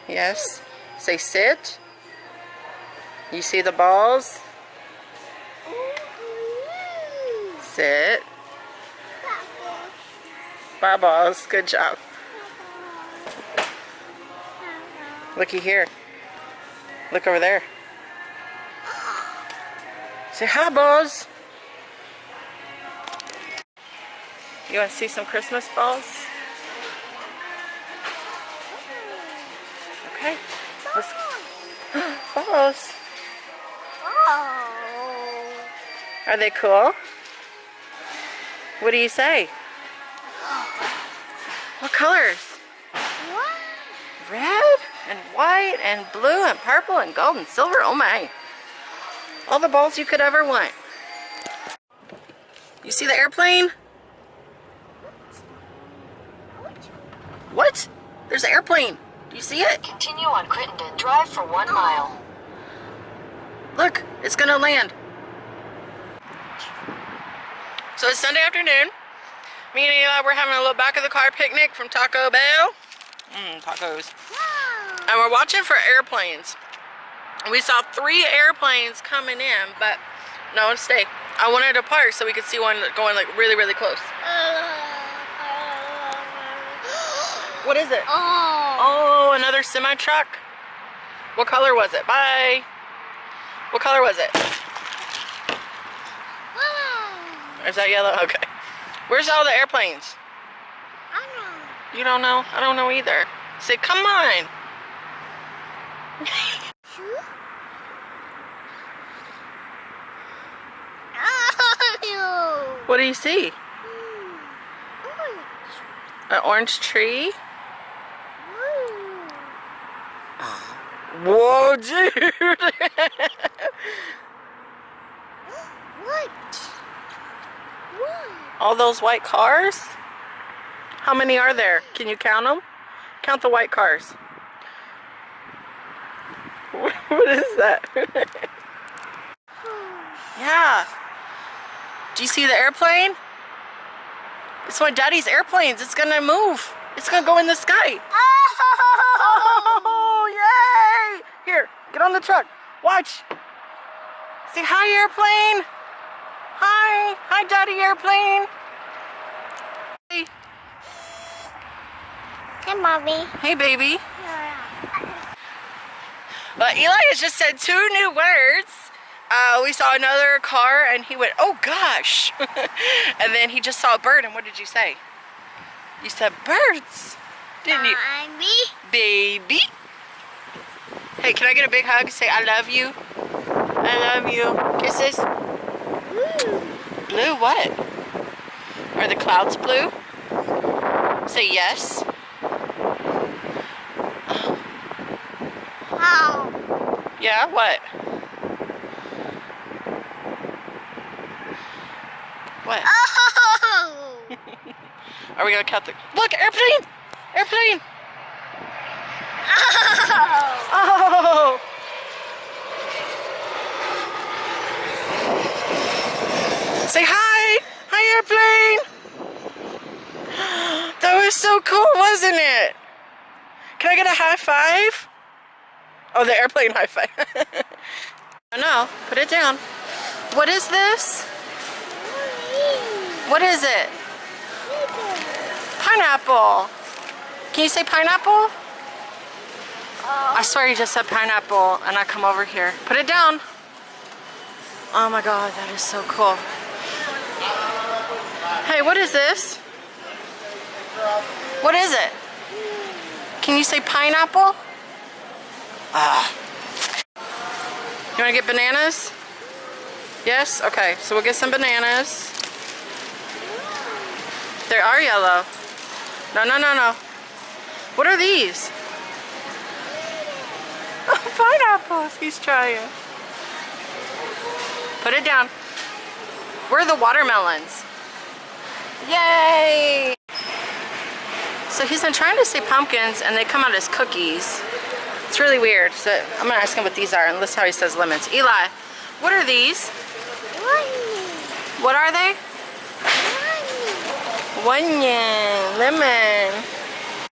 Yes. Say sit. You see the balls? Sit. Bubbles. Good job. Looky here. Look over there. Say hi, Buzz. You want to see some Christmas balls? Okay. Let's. Balls. Are they cool? What do you say? What colors? Red and white and blue and purple and gold and silver. Oh my. All the balls you could ever want. You see the airplane? What? There's an airplane. Do you see it? Continue on Crittenden Drive for 1 mile. Look, it's gonna land. So it's Sunday afternoon. Me and Eli, we're having a little back of the car picnic from Taco Bell. Tacos. And we're watching for airplanes. We saw 3 airplanes coming in, but no, stay. I wanted to park so we could see one going like really, really close. What is it? Oh, another semi truck. What color was it? Bye. What color was it? Is that yellow? Okay. Where's all the airplanes? I don't know. You don't know? I don't know either. Say, come on. What do you see? An orange tree? Whoa, dude! What? All those white cars? How many are there? Can you count them? Count the white cars. What is that? Yeah. Do you see the airplane? It's my daddy's airplanes. It's gonna move. It's gonna go in the sky. Oh, yay! Here, get on the truck. Watch. Say hi, airplane. Hi. Hi, daddy airplane. Hey. Hey, mommy. Hey, baby. Eli has just said 2 new words. We saw another car and he went, oh gosh. And then he just saw a bird, and what did you say? You said birds, didn't you? Baby. Hey, can I get a big hug? Say I love you. I love you. Kisses. Blue what? Are the clouds blue? Say yes. Oh. Yeah, what? What? Oh. Are we gonna count the... Look, airplane! Airplane! Oh! Say hi! Hi, airplane! That was so cool, wasn't it? Can I get a high five? Oh, the airplane high five. No, put it down. What is this? What is it? Pineapple. Can you say pineapple? I swear you just said pineapple and I come over here. Put it down. Oh my God, that is so cool. Hey, what is this? What is it? Can you say pineapple? You want to get bananas? Yes? Okay, so we'll get some bananas. They are yellow. No, no, no, no. What are these? Oh, pineapples. He's trying. Put it down. Where are the watermelons? Yay! So he's been trying to say pumpkins and they come out as cookies. It's really weird. So I'm gonna ask him what these are, and listen how he says lemons. Eli, what are these? What are they? Onion, lemon.